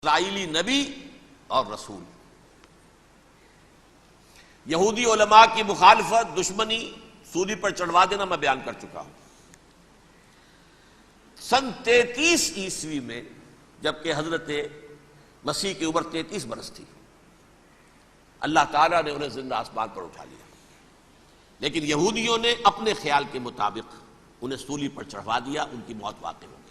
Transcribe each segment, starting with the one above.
اسرائیلی نبی اور رسول. یہودی علماء کی مخالفت، دشمنی، سولی پر چڑھوا دینا میں بیان کر چکا ہوں. سن 33 عیسوی میں جبکہ حضرت مسیح کی عمر 33 برس تھی، اللہ تعالیٰ نے انہیں زندہ آسمان پر اٹھا لیا، لیکن یہودیوں نے اپنے خیال کے مطابق انہیں سولی پر چڑھوا دیا، ان کی موت واقع ہو گئی.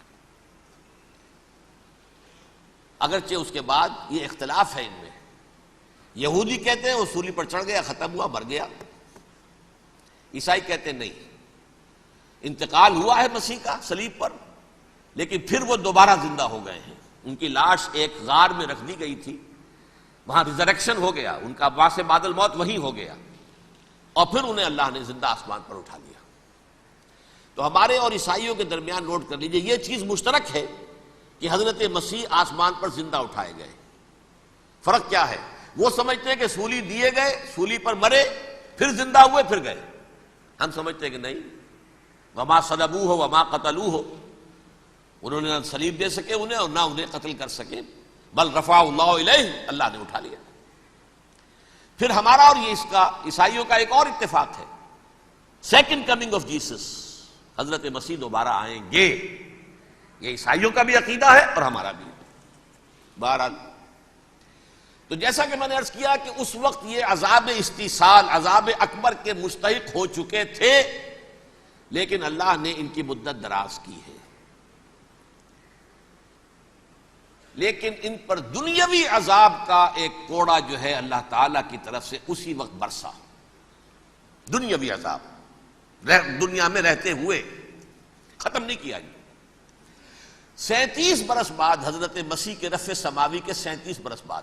اگرچہ اس کے بعد یہ اختلاف ہے ان میں، یہودی کہتے ہیں وہ سولی پر چڑھ گیا، ختم ہوا، مر گیا. عیسائی کہتے ہیں نہیں، انتقال ہوا ہے مسیح کا صلیب پر، لیکن پھر وہ دوبارہ زندہ ہو گئے ہیں. ان کی لاش ایک غار میں رکھ دی گئی تھی، وہاں ریزریکشن ہو گیا، ان کا وہاں سے بعد الموت وہیں ہو گیا، اور پھر انہیں اللہ نے زندہ آسمان پر اٹھا لیا. تو ہمارے اور عیسائیوں کے درمیان نوٹ کر لیجئے، یہ چیز مشترک ہے کہ حضرت مسیح آسمان پر زندہ اٹھائے گئے. فرق کیا ہے؟ وہ سمجھتے ہیں کہ سولی دیے گئے، سولی پر مرے، پھر زندہ ہوئے، پھر گئے. ہم سمجھتے ہیں کہ نہیں، وما صلبوہ وما قتلوہ، انہوں نے نہ صلیب دے سکے انہیں اور نہ انہیں قتل کر سکے، بل رفع اللہ الیہ، اللہ نے اٹھا لیا. پھر ہمارا اور یہ اس کا عیسائیوں کا ایک اور اتفاق ہے، سیکنڈ کمنگ آف جیسس، حضرت مسیح دوبارہ آئیں گے. یہ عیسائیوں کا بھی عقیدہ ہے اور ہمارا بھی. بہرحال تو جیسا کہ میں نے عرض کیا کہ اس وقت یہ عذاب استیصال، عذاب اکبر کے مستحق ہو چکے تھے، لیکن اللہ نے ان کی مدت دراز کی ہے. لیکن ان پر دنیاوی عذاب کا ایک کوڑا جو ہے اللہ تعالیٰ کی طرف سے اسی وقت برسا. دنیاوی عذاب دنیا میں رہتے ہوئے ختم نہیں کیا. 37 برس بعد، حضرت مسیح کے رفع سماوی کے 37 برس بعد،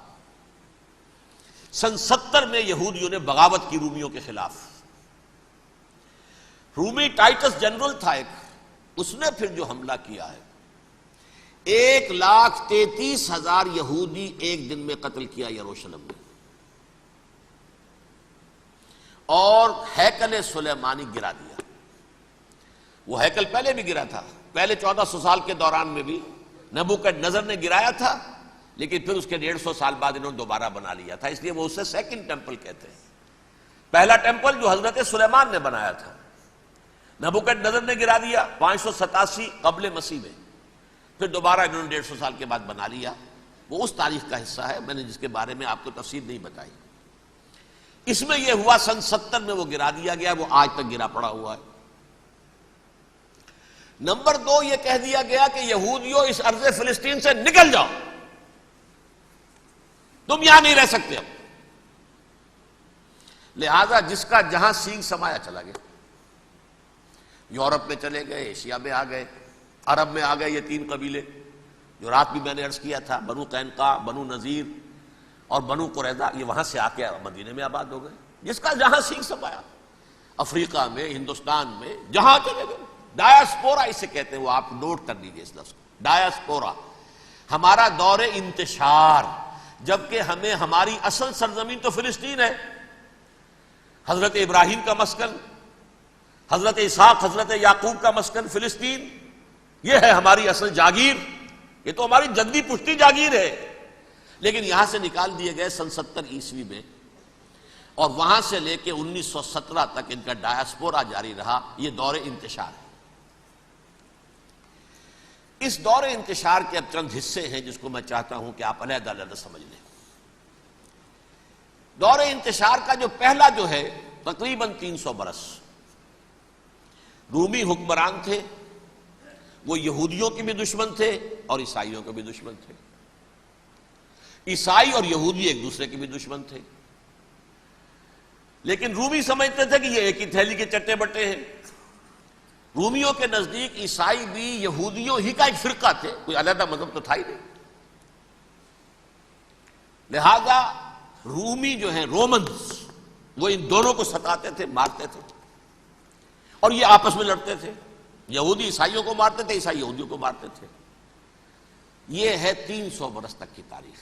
سن 70 میں یہودیوں نے بغاوت کی رومیوں کے خلاف. رومی ٹائٹس جنرل تھا ایک، اس نے پھر جو حملہ کیا ہے، 1,33,000 یہودی ایک دن میں قتل کیا یروشلم میں، اور ہیکل سلیمانی گرا دیا. وہ ہیکل پہلے بھی گرا تھا، پہلے 1400 سال کے دوران میں بھی نبوکدنضر نے گرایا تھا، لیکن پھر اس کے 150 سال بعد انہوں نے دوبارہ بنا لیا تھا، اس لیے وہ اسے سیکنڈ ٹیمپل کہتے ہیں. پہلا ٹیمپل جو حضرت سلیمان نے بنایا تھا، نبوکدنضر نے گرا دیا 587 قبل مسیح میں، پھر دوبارہ انہوں نے 150 سال کے بعد بنا لیا. وہ اس تاریخ کا حصہ ہے، میں نے جس کے بارے میں آپ کو تفصیل نہیں بتائی. اس میں یہ ہوا سن 70 میں وہ گرا دیا گیا، وہ آج تک گرا پڑا ہوا ہے. نمبر 2، یہ کہہ دیا گیا کہ یہودیوں اس ارض فلسطین سے نکل جاؤ، تم یہاں نہیں رہ سکتے. اب لہذا جس کا جہاں سینگ سمایا چلا گیا، یورپ میں چلے گئے، ایشیا میں آ گئے، عرب میں آ گئے. یہ 3 قبیلے جو رات بھی میں نے عرض کیا تھا، بنو قینقاع، بنو نذیر اور بنو قریظہ، یہ وہاں سے آ کے مدینے میں آباد ہو گئے. جس کا جہاں سینگ سمایا، افریقہ میں، ہندوستان میں، جہاں چلے گئے. ڈایاسپورا اسے کہتے ہیں، وہ آپ نوٹ کر لیجیے اس لفظ کو، ڈایاسپورا. ہمارا دور انتشار، جبکہ ہمیں ہماری اصل سرزمین تو فلسطین ہے، حضرت ابراہیم کا مسکن، حضرت اسحاق، حضرت یعقوب کا مسکن فلسطین، یہ ہے ہماری اصل جاگیر، یہ تو ہماری جدی پشتی جاگیر ہے. لیکن یہاں سے نکال دیے گئے سن 70 عیسوی میں، اور وہاں سے لے کے 1917 تک ان کا ڈایاسپورا جاری رہا. یہ دور انتشار ہے. اس دور انتشار کے اب چند حصے ہیں جس کو میں چاہتا ہوں کہ آپ علیحدہ علیحدہ سمجھ لیں. دور انتشار کا جو پہلا جو ہے تقریباً 300 برس، رومی حکمران تھے، وہ یہودیوں کے بھی دشمن تھے اور عیسائیوں کے بھی دشمن تھے. عیسائی اور یہودی ایک دوسرے کے بھی دشمن تھے، لیکن رومی سمجھتے تھے کہ یہ ایک ہی تھیلی کے چٹے بٹے ہیں. رومیوں کے نزدیک عیسائی بھی یہودیوں ہی کا ایک فرقہ تھے، کوئی علیحدہ مذہب تو تھا ہی نہیں. لہذا رومی جو ہیں رومنز، وہ ان دونوں کو ستاتے تھے، مارتے تھے، اور یہ آپس میں لڑتے تھے. یہودی عیسائیوں کو مارتے تھے، عیسائی یہودیوں کو مارتے تھے. یہ ہے 300 برس تک کی تاریخ.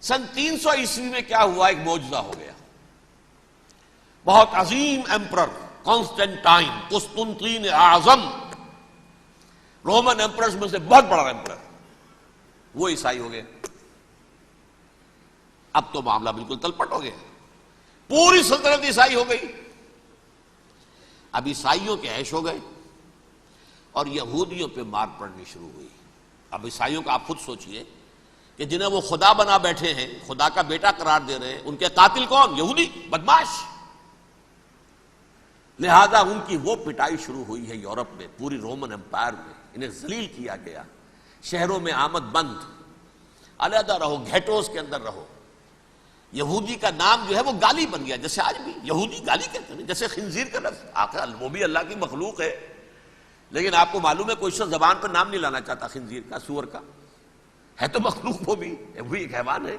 سن 300 عیسوی میں کیا ہوا؟ ایک معجزہ ہو گیا. بہت عظیم ایمپرر کانسٹنٹائن، قسطنطین اعظم، رومن ایمپررز میں سے بہت بڑا ایمپرر، وہ عیسائی ہو گئے. اب تو معاملہ بالکل تلپٹ ہو گیا، پوری سلطنت عیسائی ہو گئی. اب عیسائیوں کے عیش ہو گئے اور یہودیوں پہ مار پڑنی شروع ہوئی. اب عیسائیوں کا آپ خود سوچئے کہ جنہیں وہ خدا بنا بیٹھے ہیں، خدا کا بیٹا قرار دے رہے ہیں، ان کے قاتل کون؟ یہودی بدماش. لہذا ان کی وہ پٹائی شروع ہوئی ہے یورپ میں، پوری رومن امپائر میں. انہیں ذلیل کیا گیا، شہروں میں آمد بند، علیحدہ رہو، گھیٹوز کے اندر رہو. یہودی کا نام جو ہے وہ گالی بن گیا، جیسے آج بھی یہودی گالی کہتے ہیں، جیسے خنزیر کا لفظ. آخر وہ بھی اللہ کی مخلوق ہے، لیکن آپ کو معلوم ہے کوئی شخص زبان پر نام نہیں لانا چاہتا خنزیر کا، سور کا. ہے تو مخلوق وہ بھی ایک حیوان ہے.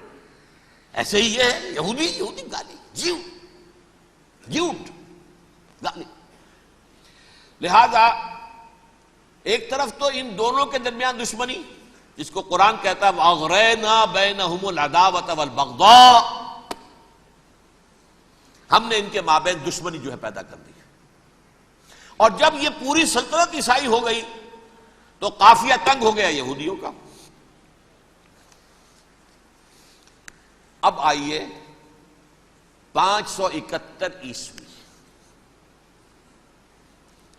ایسے ہی یہ ہے یہودی، یہودی گالی، جیوٹ گالی. لہذا ایک طرف تو ان دونوں کے درمیان دشمنی، جس کو قرآن کہتا ہے وَأَغْرَيْنَا بَيْنَهُمُ الْعَدَاوَةَ وَالْبَغْضَاءَ، ہم نے ان کے مابین دشمنی جو ہے پیدا کر دی. اور جب یہ پوری سلطنت عیسائی ہو گئی تو قافیہ تنگ ہو گیا یہودیوں کا. اب آئیے 571 عیسوی،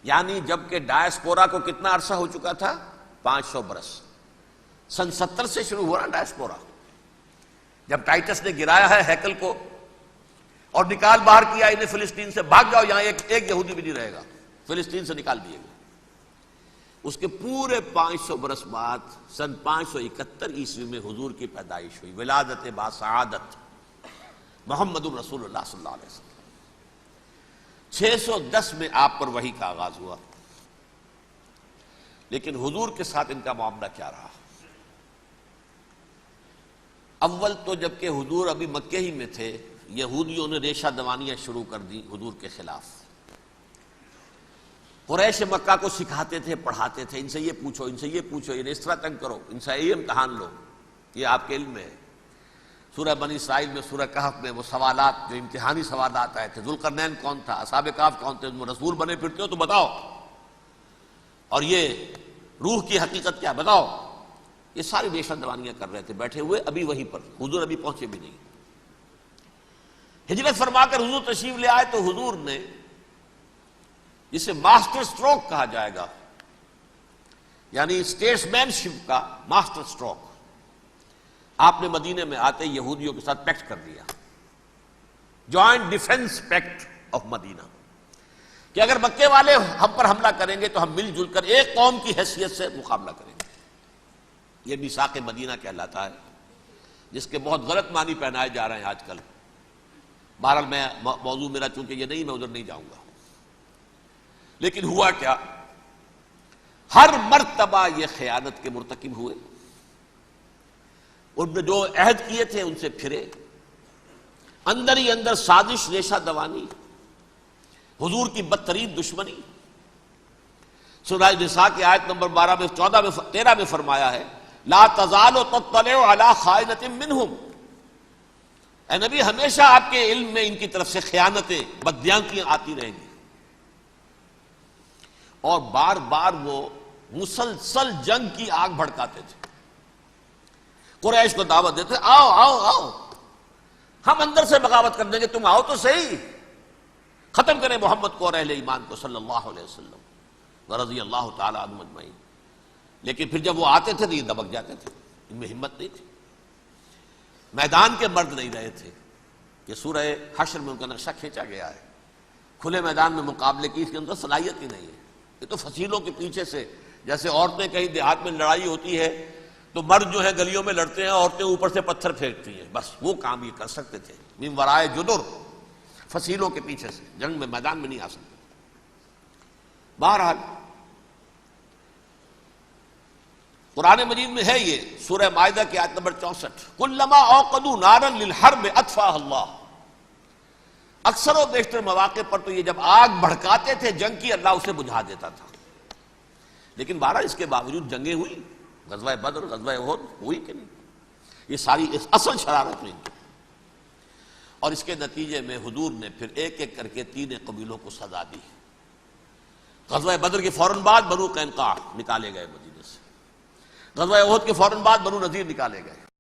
یعنی جبکہ ڈائسپورا کو کتنا عرصہ ہو چکا تھا؟ 500 برس. سن 70 سے شروع ہوا ڈائسپورا، جب ٹائٹس نے گرایا ہے ہیکل کو اور نکال باہر کیا انہیں فلسطین سے. بھاگ جاؤ، یہاں ایک یہودی بھی نہیں رہے گا. فلسطین سے نکال دیے گئے. اس کے پورے 500 برس بعد سن 571 عیسوی میں حضور کی پیدائش ہوئی، ولادت باسعادت محمد رسول اللہ صلی اللہ علیہ وسلم. 610 میں آپ پر وحی کا آغاز ہوا. لیکن حضور کے ساتھ ان کا معاملہ کیا رہا؟ اول تو جبکہ حضور ابھی مکے ہی میں تھے، یہودیوں نے ریشہ دوانیاں شروع کر دی حضور کے خلاف. قریش مکہ کو سکھاتے تھے، پڑھاتے تھے، ان سے یہ پوچھو، ان سے یہ پوچھو، انہیں اس طرح تنگ کرو، ان سے یہ امتحان لو. یہ آپ کے علم میں ہے. سورہ بنی اسرائیل میں، سورہ کہف میں وہ سوالات جو امتحانی سوالات آئے تھے، ذوالقرنین کون تھا، اصحاب کہف کون تھے، تم رسول بنے پھرتے ہو تو بتاؤ، اور یہ روح کی حقیقت کیا بتاؤ. یہ ساری ریشہ دوانیاں کر رہے تھے بیٹھے ہوئے ابھی وہیں پر. حضور ابھی پہنچے بھی نہیں. ہجرت فرما کر حضور تشریف لے آئے تو حضور نے، جسے ماسٹر سٹروک کہا جائے گا، یعنی اسٹیٹس مین شپ کا ماسٹر سٹروک، آپ نے مدینے میں آتے یہودیوں کے ساتھ پیکٹ کر دیا، جوائنٹ ڈیفنس پیکٹ آف مدینہ، کہ اگر مکے والے ہم پر حملہ کریں گے تو ہم مل جل کر ایک قوم کی حیثیت سے مقابلہ کریں گے. یہ میثاق مدینہ کہلاتا ہے، جس کے بہت غلط معنی پہنائے جا رہے ہیں آج کل. بہرحال میں موضوع میرا چونکہ یہ نہیں، میں ادھر نہیں جاؤں گا. لیکن ہوا کیا؟ ہر مرتبہ یہ خیانت کے مرتکب ہوئے. ان نے جو عہد کیے تھے ان سے پھرے. اندر ہی اندر سازش، ریشہ دوانی، حضور کی بدترین دشمنی. سورہ نساء کی آیت نمبر 12 میں 14 میں 13 میں فرمایا ہے لا تزال تطلع علی خائنۃ منہم. اے نبی، ہمیشہ آپ کے علم میں ان کی طرف سے خیانتیں، بددیانتیاں آتی رہیں گی. اور بار بار وہ مسلسل جنگ کی آگ بھڑکاتے تھے. قریش کو دعوت دیتے، آؤ آؤ آؤ، ہم اندر سے بغاوت کر دیں گے، تم آؤ تو صحیح، ختم کریں محمد کو اور اہل ایمان کو صلی اللہ علیہ وسلم ورضی اللہ تعالی عنہم اجمعین. لیکن پھر جب وہ آتے تھے تو یہ دبک جاتے تھے، ان میں ہمت نہیں تھی. میدان کے مرد نہیں رہے تھے. کہ سورہ حشر میں ان کا نقشہ کھینچا گیا ہے. کھلے میدان میں مقابلے کی اس کے اندر صلاحیت ہی نہیں ہے. یہ تو فصیلوں کے پیچھے سے، جیسے عورتیں کہیں دیہات میں لڑائی ہوتی ہے تو مرد جو ہے گلیوں میں لڑتے ہیں، عورتیں اوپر سے پتھر پھینکتی ہیں، بس وہ کام یہ کر سکتے تھے. من ورائے جدر، فصیلوں کے پیچھے سے، جنگ میں میدان میں نہیں آ سکتے. بہرحال قرآن مجید میں ہے یہ سورہ مائدہ کی آیت نمبر 64 کلما اوقدوا نارا للحرب اطفاها اللہ. اکثر و بیشتر مواقع پر تو یہ جب آگ بھڑکاتے تھے جنگ کی، اللہ اسے بجھا دیتا تھا. لیکن بہرحال اس کے باوجود جنگیں ہوئی، غزوہ بدر، غزوہ احد ہوئی کہ نہیں. یہ ساری اصل شرارت نہیں. اور اس کے نتیجے میں حضور نے پھر ایک ایک کر کے 3 قبیلوں کو سزا دی. غزوہ بدر کے فوراً بعد بنو قینقاع نکالے گئے مدینے سے. غزوہ احد کے فوراً بعد بنو نذیر نکالے گئے۔